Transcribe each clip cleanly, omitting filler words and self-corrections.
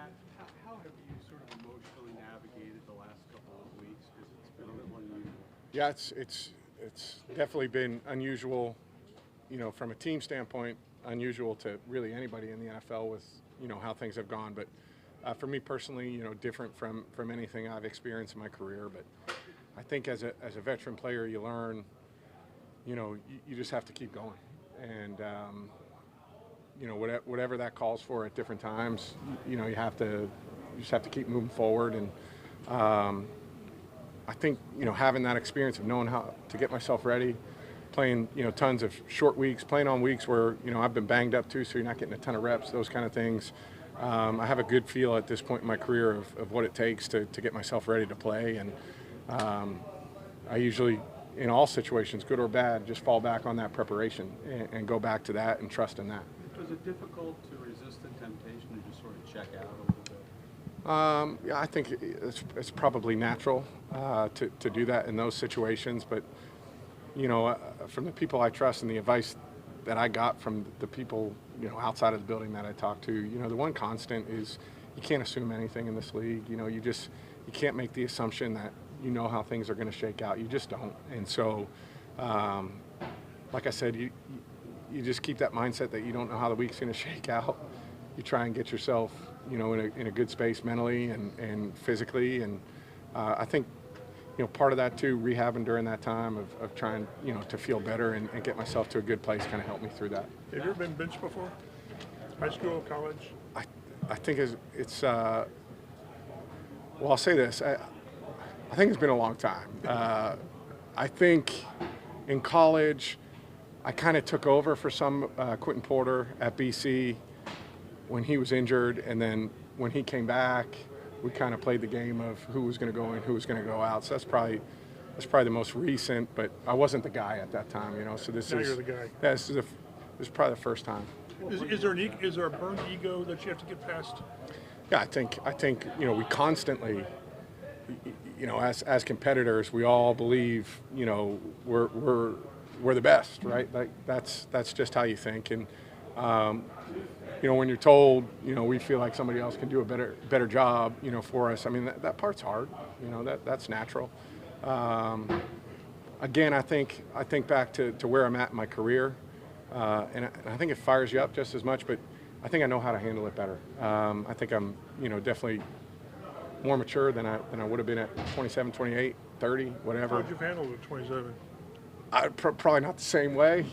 Matt, how have you sort of emotionally navigated the last couple of weeks? Because it's been a little unusual. Yeah, it's definitely been unusual, from a team standpoint, unusual to really anybody in the NFL with how things have gone. But for me personally, different from anything I've experienced in my career. But I think as a veteran player, you learn, you just have to keep going, and whatever that calls for at different times, you just have to keep moving forward. And I think having that experience of knowing how to get myself ready, playing tons of short weeks, playing on weeks where I've been banged up too, so you're not getting a ton of reps, those kind of things. I have a good feel at this point in my career of what it takes to get myself ready to play, and I usually, in all situations, good or bad, just fall back on that preparation and go back to that and trust in that. Was it difficult to resist the temptation to just sort of check out a little bit? Yeah, I think it's probably natural to do that in those situations, but from the people I trust and the advice that I got from the people outside of the building that I talk to, the one constant is you can't assume anything in this league. You can't make the assumption that how things are going to shake out. You just don't. And so, like I said, you just keep that mindset that you don't know how the week's going to shake out. You try and get yourself, in a good space mentally and physically. And I think, part of that too, rehabbing during that time of trying, to feel better and get myself to a good place kind of helped me through that. Have you ever been benched before? High school, college? I think it's well, I'll say this. I think it's been a long time. I think in college, I kind of took over for some Quentin Porter at BC when he was injured, and then when he came back, we kind of played the game of who was going to go in, who was going to go out. So that's probably the most recent. But I wasn't the guy at that time, So this Now is you're the guy. Yeah, this is probably the first time. Is there a burned ego that you have to get past? Yeah, I think we constantly, as competitors, we all believe we're the best, right? Like that's just how you think. And when you're told we feel like somebody else can do a better job for us, I mean that part's hard. That's natural. Again, I think back to where I'm at in my career, and I think it fires you up just as much, but I think I know how to handle it better. I think I'm definitely more mature than I would have been at 27, 28, 30, whatever. How'd you handle it at 27? Probably not the same way,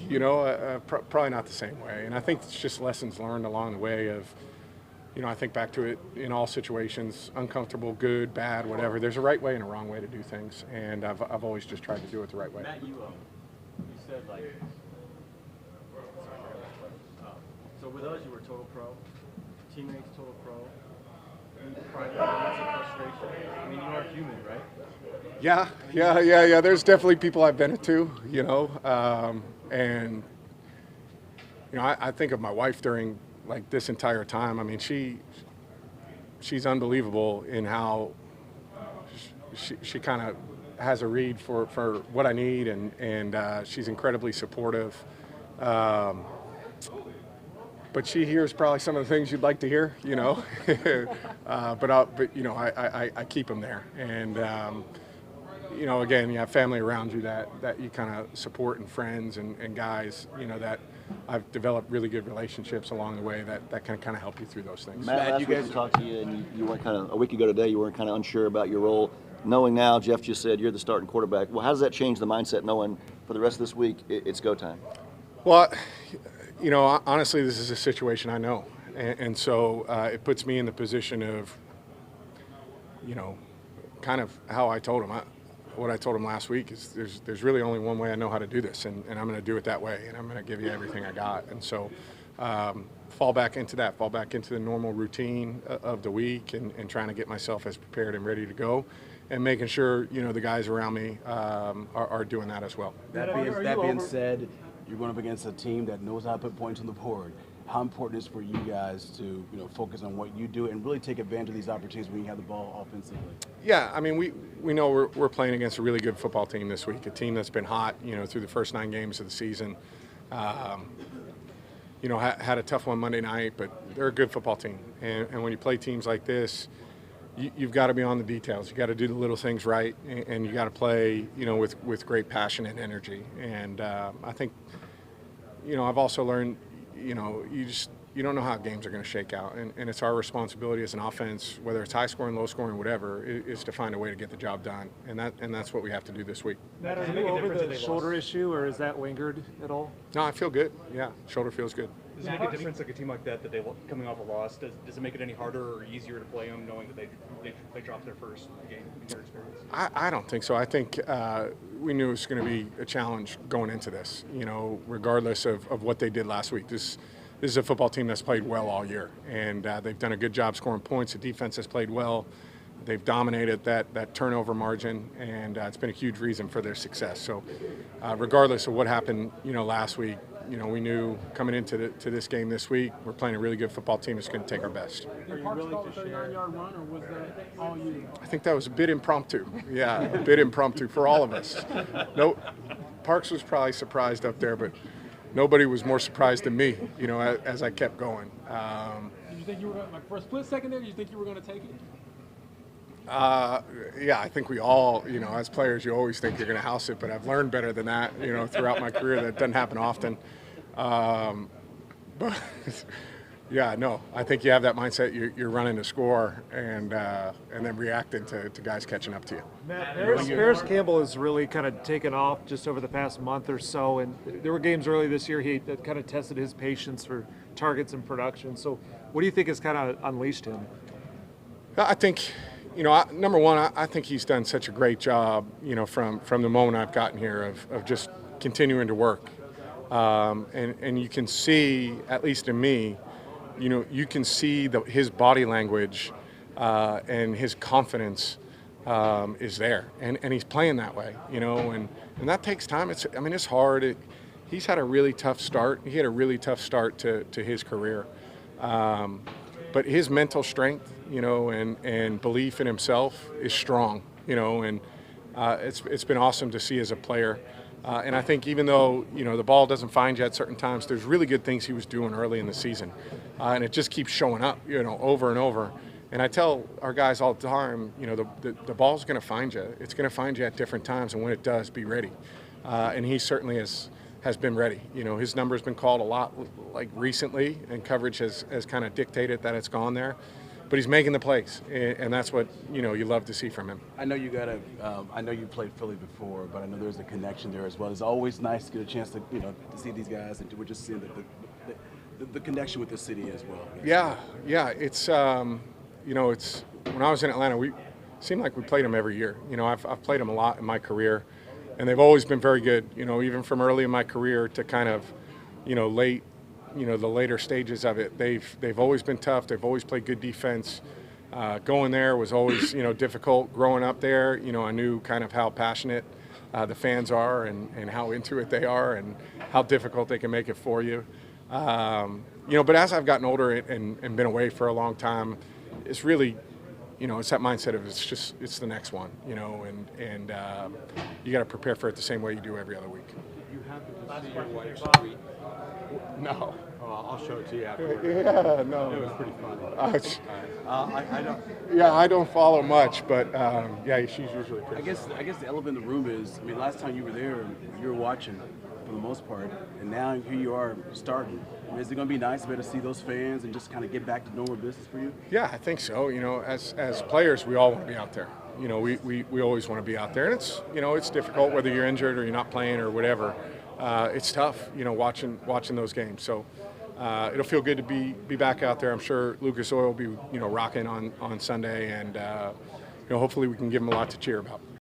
probably not the same way. And I think it's just lessons learned along the way of, I think back to it in all situations, uncomfortable, good, bad, whatever. There's a right way and a wrong way to do things, and I've always just tried to do it the right way. Matt, you said so with us you were total pro, teammates total pro. Private moments of frustration. I mean, you are human, right? Yeah. There's definitely people I've been it to, and I think of my wife during like this entire time. I mean, she's unbelievable in how she kind of has a read for what I need, and she's incredibly supportive. But she hears probably some of the things you'd like to hear, but I keep them there, and again, you have family around you that you kind of support, and friends and guys, that I've developed really good relationships along the way that can kind of help you through those things. Matt, last week we talked to you, and you weren't a week ago today, you weren't kind of unsure about your role. Knowing now, Jeff just said you're the starting quarterback. Well, how does that change the mindset, knowing for the rest of this week it's go time? Well, honestly, this is a situation I know, and so it puts me in the position of, kind of how I told him. What I told him last week is there's really only one way I know how to do this, and I'm going to do it that way, and I'm going to give you everything I got. And so fall back into the normal routine of the week, and trying to get myself as prepared and ready to go, and making sure the guys around me are doing that as well. That being said, you're going up against a team that knows how to put points on the board. How important is it for you guys to focus on what you do and really take advantage of these opportunities when you have the ball offensively? Yeah, I mean we know we're playing against a really good football team this week, a team that's been hot through the first 9 games of the season. Had a tough one Monday night, but they're a good football team, and when you play teams like this, you've got to be on the details. You got to do the little things right, and you got to play, with great passion and energy. And I think, I've also learned, you don't know how games are going to shake out, and it's our responsibility as an offense, whether it's high scoring, low scoring, whatever, is to find a way to get the job done, and that's what we have to do this week. Matt, are you over the shoulder issue, or is that lingered at all? No, I feel good. Yeah, shoulder feels good. Does it make a difference, like a team like that they coming off a loss? Does it make it any harder or easier to play them, knowing that they dropped their first game in your experience? I don't think so. I think we knew it was going to be a challenge going into this. Regardless of what they did last week. This is a football team that's played well all year, and they've done a good job scoring points. The defense has played well. They've dominated that turnover margin, and it's been a huge reason for their success. So, regardless of what happened, last week, we knew coming into this game this week, we're playing a really good football team that's going to take our best. Did Parks call a 39-yard run, or was that all you? I think that was a bit impromptu. Yeah, a bit impromptu for all of us. No, Parks was probably surprised up there, but nobody was more surprised than me, as I kept going. Did you think you were going, like, for a split second there, did you think you were going to take it? Yeah, I think we all, as players, you always think you're going to house it, but I've learned better than that, throughout my career. That doesn't happen often. But yeah, no, I think you have that mindset. You're running to score and then reacting to guys catching up to you. Matt, Paris Campbell has really kind of taken off just over the past month or so, and there were games early this year that kind of tested his patience for targets and production. So what do you think has kind of unleashed him? I think, number one, I think he's done such a great job, from the moment I've gotten here of just continuing to work. And you can see, at least in me, you can see his body language and his confidence is there, and he's playing that way, and that takes time. It's hard. He's had a really tough start. He had a really tough start to his career, but his mental strength, and belief in himself is strong, and it's been awesome to see as a player. And I think even though, the ball doesn't find you at certain times, there's really good things he was doing early in the season. And it just keeps showing up, over and over. And I tell our guys all the time, the ball's going to find you. It's going to find you at different times, and when it does, be ready. And he certainly has been ready. His number's been called a lot, like recently, and coverage has kind of dictated that it's gone there. But he's making the plays, and that's what you love to see from him. I know I know you played Philly before, but I know there's a connection there as well. It's always nice to get a chance to to see these guys, and we're just seeing the connection with the city as well. Yeah. It's it's when I was in Atlanta, we seemed like we played them every year. I've played them a lot in my career, and they've always been very good. Even from early in my career to kind of late. The later stages of it, they've always been tough. They've always played good defense. Going there was always difficult. Growing up there, I knew kind of how passionate the fans are and how into it they are and how difficult they can make it for you. But as I've gotten older and been away for a long time, it's really, it's that mindset of it's the next one, and you got to prepare for it the same way you do every other week. You happen to see your wife's tweet? No. Oh, I'll show it to you afterwards. Yeah, no. It was pretty funny. I don't. Yeah, I don't follow much, but yeah, she's usually pretty. I guess the elephant in the room is, last time you were there, you were watching for the most part, and now here you are starting. Is it going to be nice to be able to see those fans and just kind of get back to normal business for you? Yeah, I think so. As players, we all want to be out there. We always want to be out there, and it's difficult whether you're injured or you're not playing or whatever. It's tough, watching those games. So it'll feel good to be back out there. I'm sure Lucas Oil will be rocking on Sunday, and hopefully we can give him a lot to cheer about.